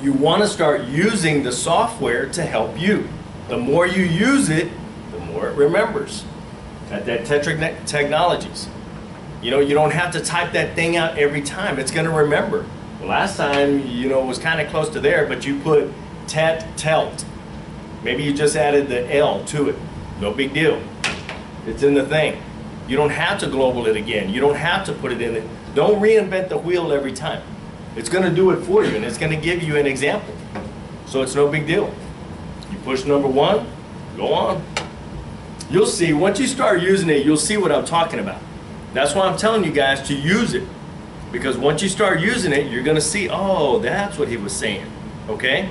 you want to start using the software to help you. The more you use it, the more it remembers. At that Tetra Technologies. You know, you don't have to type that thing out every time. It's going to remember. The last time, you know, it was kind of close to there, but you put telt. Maybe you just added the L to it. No big deal. It's in the thing. You don't have to global it again. You don't have to put it in it. Don't reinvent the wheel every time. It's going to do it for you, and it's going to give you an example. So it's no big deal. You push number 1, go on. You'll see, once you start using it, you'll see what I'm talking about. That's why I'm telling you guys to use it. Because once you start using it, you're gonna see, oh, that's what he was saying, okay?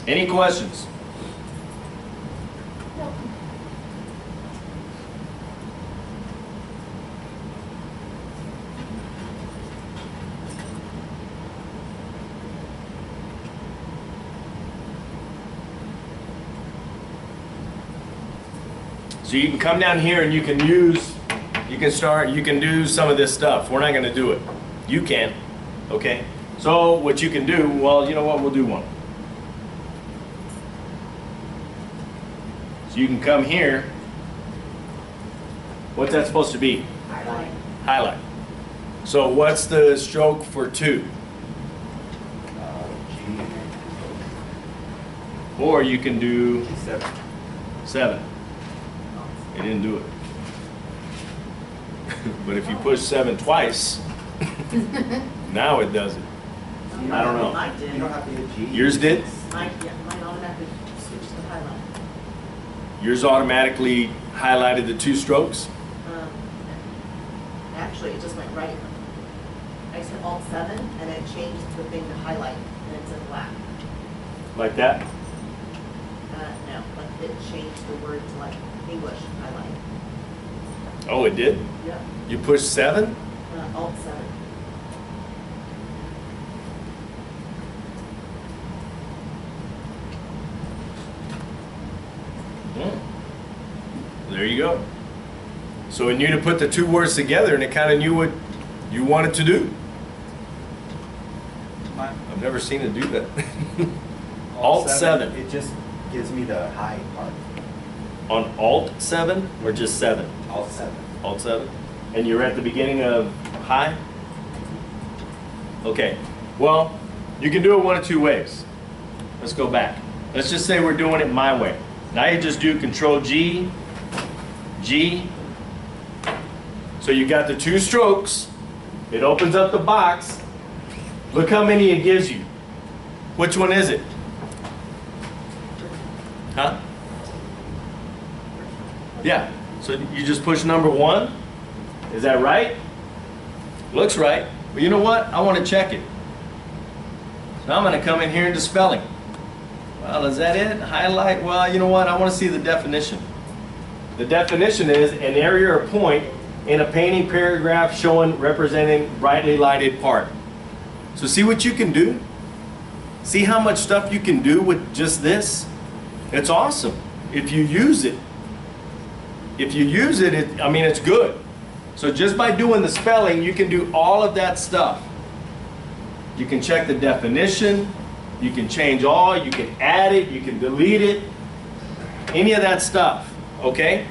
Any questions? So you can come down here and you can do some of this stuff. We're not going to do it. You can, okay? So what you can do, well, you know what, we'll do one. So you can come here. What's that supposed to be? Highlight. Highlight. So what's the stroke for 2? G and then Or you can do G7. 7. It didn't do it. But if you push 7 twice, now it does it. I don't know. Mine did. You don't have to hit G. Yours did? Mine automatically switched to highlight. Yours automatically highlighted the 2 strokes? Actually, it just went right. I said Alt-7, and it changed the thing to highlight, and it's in black. Like that? No, like it changed the word to like English highlight. Oh, it did? Yep. You pushed 7? Alt-7. There you go. So it knew to put the 2 words together, and it kind of knew what you wanted to do. I've never seen it do that. Alt-7. It just gives me the high part. On Alt-7 or just 7? Alt-7. Alt-7? And you're at the beginning of high? Okay. Well, you can do it one of 2 ways. Let's go back. Let's just say we're doing it my way. Now you just do Control G, G. So you got the 2 strokes. It opens up the box. Look how many it gives you. Which one is it? Huh? Yeah. So you just push number 1. Is that right? Looks right. Well, you know what? I want to check it. So I'm going to come in here into spelling. Well, is that it? Highlight? Well, you know what? I want to see the definition. The definition is an area or point in a painting paragraph showing representing brightly lighted part. So see what you can do? See how much stuff you can do with just this? It's awesome if you use it. If you use it, I mean, it's good. So just by doing the spelling, you can do all of that stuff. You can check the definition, you can change all, you can add it, you can delete it, any of that stuff, okay?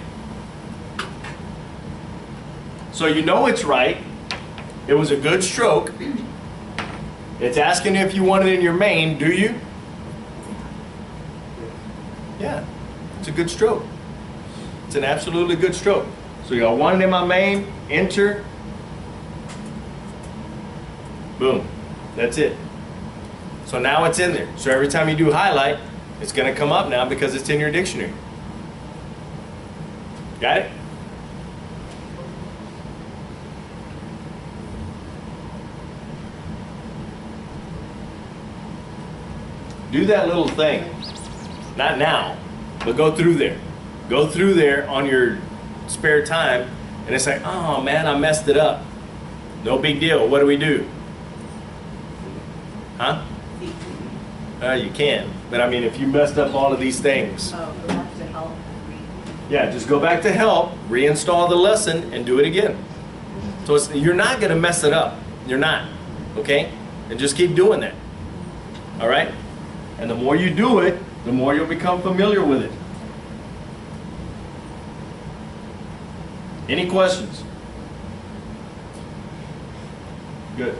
So you know it's right. It was a good stroke. It's asking if you want it in your main, do you? Yeah, it's a good stroke. It's an absolutely good stroke. So I want it in my main, enter, boom, that's it. So now it's in there. So every time you do highlight, it's going to come up now because it's in your dictionary. Got it? Do that little thing. Not now, but go through there. Go through there on your spare time, and it's like, oh man, I messed it up. No big deal. What do we do? Huh? You can. But I mean, if you messed up all of these things, Go back to help. yeah, just go back to help, reinstall the lesson, and do it again. So you're not going to mess it up. You're not. Okay? And just keep doing that. All right? And the more you do it, the more you'll become familiar with it. Any questions? Good.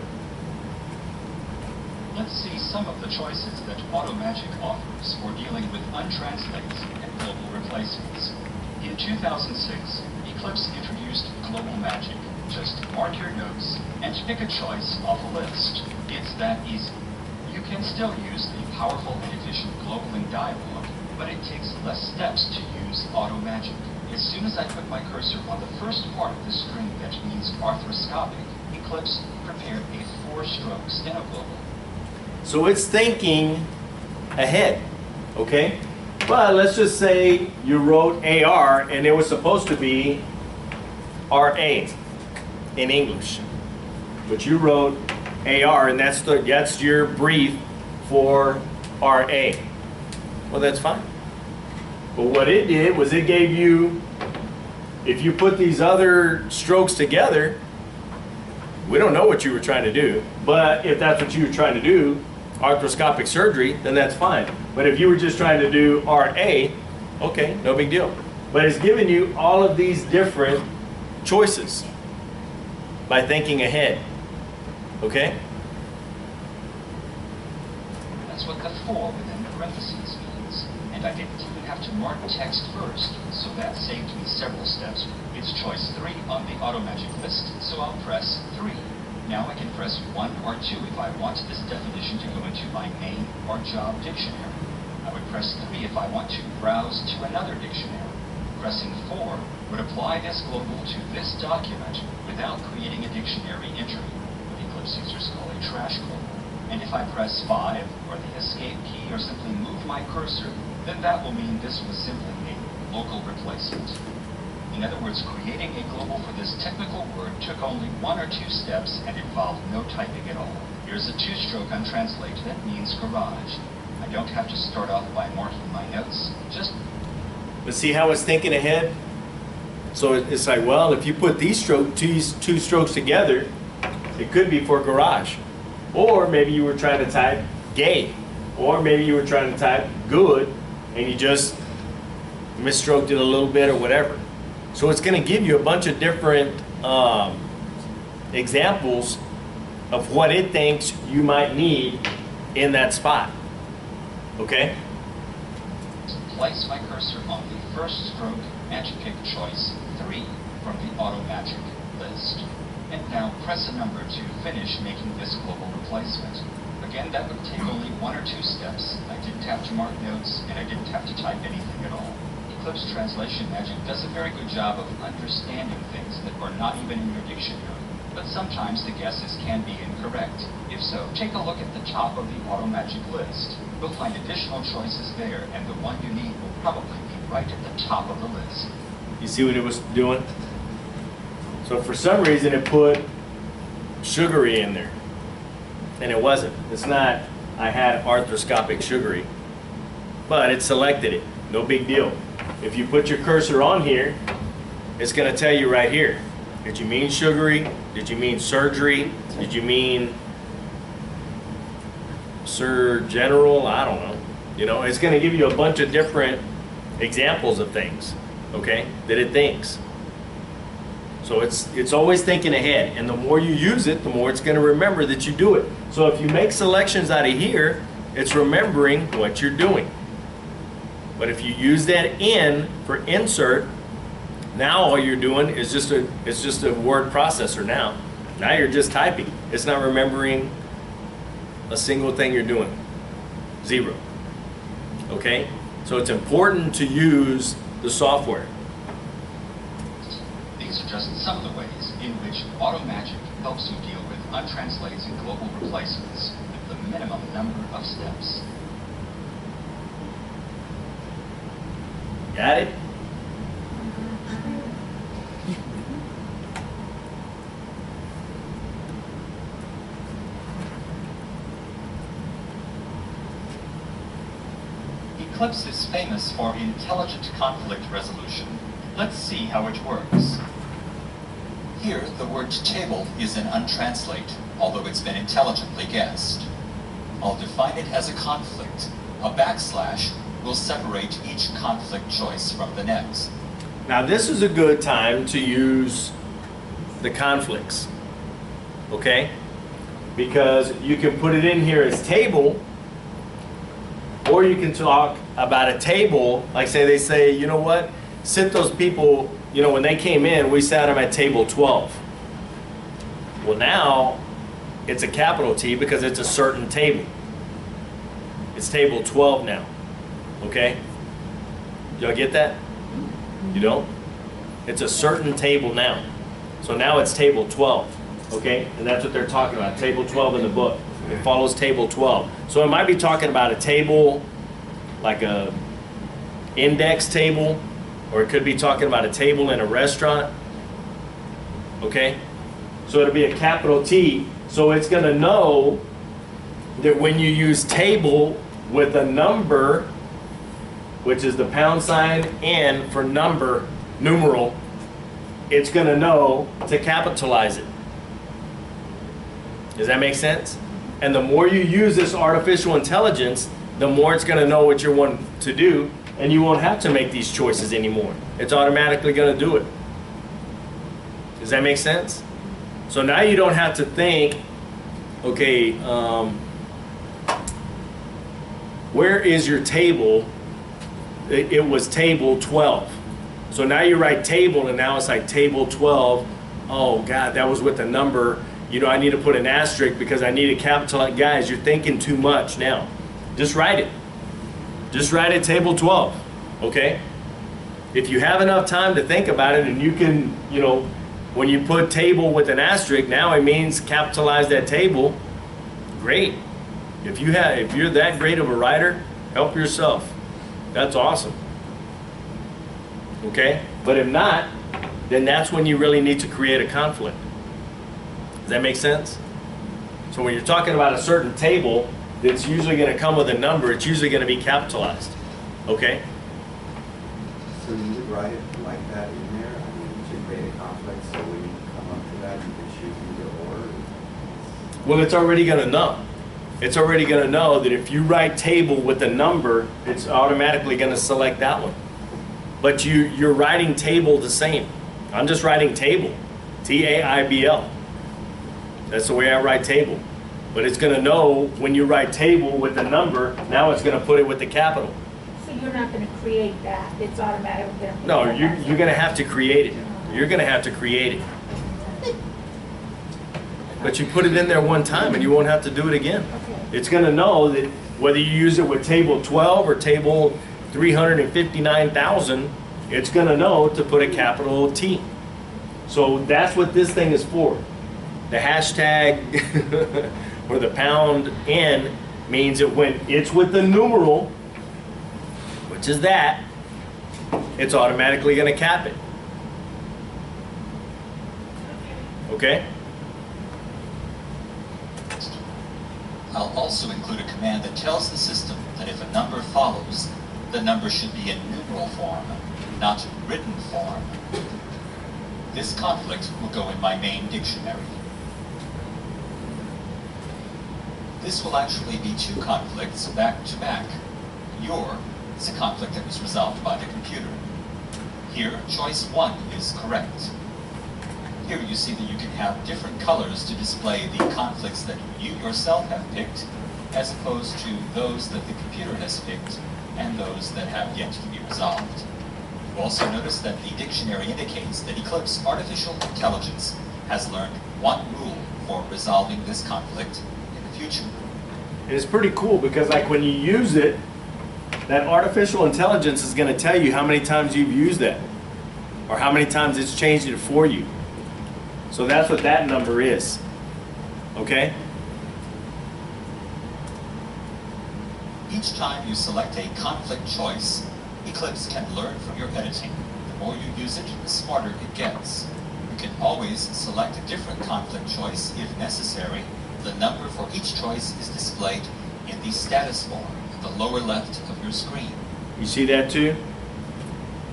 Let's see some of the choices that AutoMagic offers for dealing with untranslates and global replacements. In 2006, Eclipse introduced Global Magic. Just mark your notes and pick a choice off a list. It's that easy. You can still use the powerful and efficient global link dialog, but it takes less steps to use AutoMagic. As soon as I put my cursor on the first part of the string that means arthroscopic, Eclipse prepared a 4-stroke steno global. So it's thinking ahead, okay? But let's just say you wrote AR and it was supposed to be RA in English. But you wrote AR and that's your brief for RA. Well, that's fine. But what it did was it gave you, if you put these other strokes together, we don't know what you were trying to do, but if that's what you were trying to do, arthroscopic surgery, then that's fine. But if you were just trying to do RA, okay, no big deal. But it's giving you all of these different choices by thinking ahead, okay? That's what the 4 within parentheses means. And I didn't even have to mark text first, so that saved me several steps. It's choice 3 on the AutoMagic list, so I'll press 3. Now I can press 1 or 2 if I want this definition to go into my name or job dictionary. I would press 3 if I want to browse to another dictionary. Pressing 4 would apply this global to this document without creating a dictionary entry, what Eclipse users call a trash global. And if I press 5 or the escape key or simply move my cursor, then that will mean this was simply a local replacement. In other words, creating a global for this technical word took only 1 or 2 steps and involved no typing at all. Here's a 2-stroke on Translate that means garage. I don't have to start off by marking my notes, just... But see how it's thinking ahead? So it's like, well, if you put these two strokes together, it could be for garage. Or maybe you were trying to type gay. Or maybe you were trying to type good and you just misstroked it a little bit or whatever. So it's going to give you a bunch of different examples of what it thinks you might need in that spot. Okay? Place my cursor on the first stroke and pick choice 3 from the AutoMagic list. And now press a number to finish making this global replacement. Again, that would take only 1 or 2 steps. I didn't have to mark notes and I didn't have to type anything at all. Eclipse Translation Magic does a very good job of understanding things that are not even in your dictionary, but sometimes the guesses can be incorrect. If so, take a look at the top of the AutoMagic list. You'll find additional choices there, and the one you need will probably be right at the top of the list. You see what it was doing? So for some reason it put sugary in there, and it wasn't. It's not, I had arthroscopic sugary, but it selected it. No big deal. If you put your cursor on here, it's going to tell you right here. Did you mean sugary? Did you mean surgery? Did you mean Sir General? I don't know. You know, it's going to give you a bunch of different examples of things, okay, that it thinks. So it's always thinking ahead, and the more you use it, the more it's going to remember that you do it. So if you make selections out of here, it's remembering what you're doing. But if you use that in for insert, now all you're doing is just a word processor now. Now you're just typing. It's not remembering a single thing you're doing. 0. Okay? So it's important to use the software. These are just some of the ways in which AutoMagic helps you deal with untranslates and global replacements with the minimum number of steps. Got it? Eclipse is famous for intelligent conflict resolution. Let's see how it works. Here, the word table is an untranslate, although it's been intelligently guessed. I'll define it as a conflict. A backslash will separate each conflict choice from the next. Now this is a good time to use the conflicts, okay? Because you can put it in here as table, or you can talk about a table, like say they say, you know what, sit those people, you know, when they came in, we sat them at table 12. Well now, it's a capital T because it's a certain table. It's table 12 now. Okay? Y'all get that? You don't? It's a certain table now. So now it's table 12, okay? And that's what they're talking about, table 12 in the book. It follows table 12. So it might be talking about a table, like a index table, or it could be talking about a table in a restaurant, okay? So it'll be a capital T. So it's gonna know that when you use table with a number, which is the pound sign N for number, numeral, it's going to know to capitalize it. Does that make sense? And the more you use this artificial intelligence, the more it's going to know what you want to do, and you won't have to make these choices anymore. It's automatically going to do it. Does that make sense? So now you don't have to think, okay, where is your table? It was table 12. So now you write table, and now it's like table 12. Oh God, that was with a number. You know, I need to put an asterisk because I need to capitalize. Guys, you're thinking too much now. Just write it. Just write it table 12, okay? If you have enough time to think about it, and you can, you know, when you put table with an asterisk, now it means capitalize that table. Great. If you're that great of a writer, help yourself. That's awesome. Okay? But if not, then that's when you really need to create a conflict. Does that make sense? So when you're talking about a certain table that's usually going to come with a number, it's usually going to be capitalized. Okay? So you would write it like that in there? I mean, to create a conflict, so when you come up to that, you can choose either or? Well, it's already going to know. It's already going to know that if you write table with a number, it's automatically going to select that one. But you're writing table the same. I'm just writing table, T-A-I-B-L. That's the way I write table. But it's going to know when you write table with a number, now it's going to put it with the capital. So you're not going to create that, it's automatically going to. No, you're going to have to create it. You're going to have to create it. But you put it in there one time and you won't have to do it again. Okay. It's going to know that whether you use it with table 12 or table 359,000, it's going to know to put a capital T. So that's what this thing is for. The hashtag or the pound N means that when it's with the numeral, which is that, it's automatically going to cap it. Okay? I'll also include a command that tells the system that if a number follows, the number should be in numeral form, not written form. This conflict will go in my main dictionary. This will actually be two conflicts back to back. Your is a conflict that was resolved by the computer. Here, choice 1 is correct. Here you see that you can have different colors to display the conflicts that you yourself have picked, as opposed to those that the computer has picked and those that have yet to be resolved. You also notice that the dictionary indicates that Eclipse Artificial Intelligence has learned one rule for resolving this conflict in the future. It's pretty cool because like when you use it, that artificial intelligence is going to tell you how many times you've used that or how many times it's changed it for you. So that's what that number is. Okay? Each time you select a conflict choice, Eclipse can learn from your editing. The more you use it, the smarter it gets. You can always select a different conflict choice if necessary. The number for each choice is displayed in the status bar at the lower left of your screen. You see that too?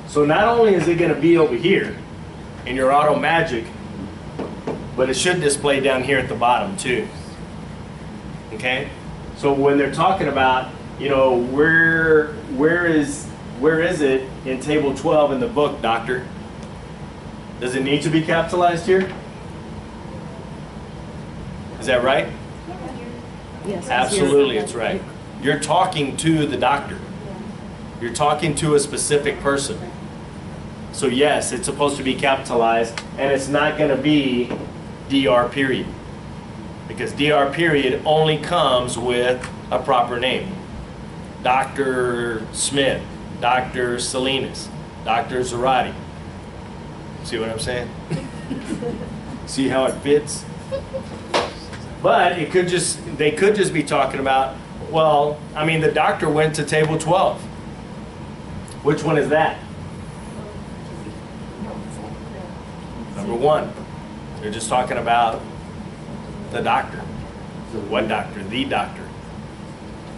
So not only is it going to be over here in your auto magic, but it should display down here at the bottom too. Okay? So when they're talking about, you know, where is it in table 12 in the book, doctor? Does it need to be capitalized here? Is that right? Yes. Absolutely, it's right. You're talking to the doctor. You're talking to a specific person. So yes, it's supposed to be capitalized, and it's not going to be DR period. Because DR period only comes with a proper name. Dr. Smith, Dr. Salinas, Dr. Zarate. See what I'm saying? See how it fits? But it could just, they could just be talking about, well, I mean, the doctor went to table 12. Which one is that? Number 1. They're just talking about the doctor. So What doctor? The doctor.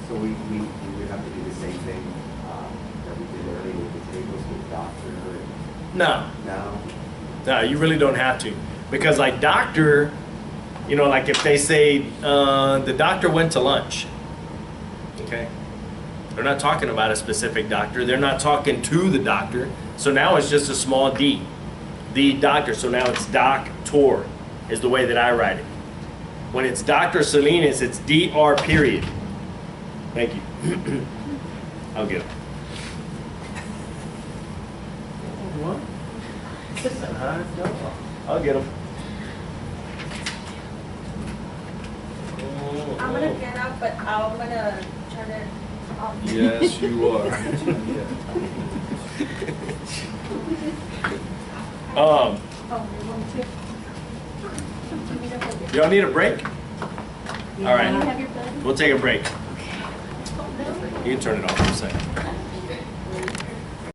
So we would have to do the same thing that we did earlier with the tables with doctor and No. now. No, you really don't have to. Because like doctor, you know, like if they say the doctor went to lunch, okay? They're not talking about a specific doctor. They're not talking to the doctor. So now it's just a small d. The doctor. So now it's doctor is the way that I write it. When it's Dr. Salinas, it's DR period. Thank you. I'll get it. What? I'll get them. I'm gonna get up, but I'm gonna turn it off. Yes, you are. Oh, you want to? Y'all need a break? All right. You have your pen? We'll take a break. You can turn it off for a second.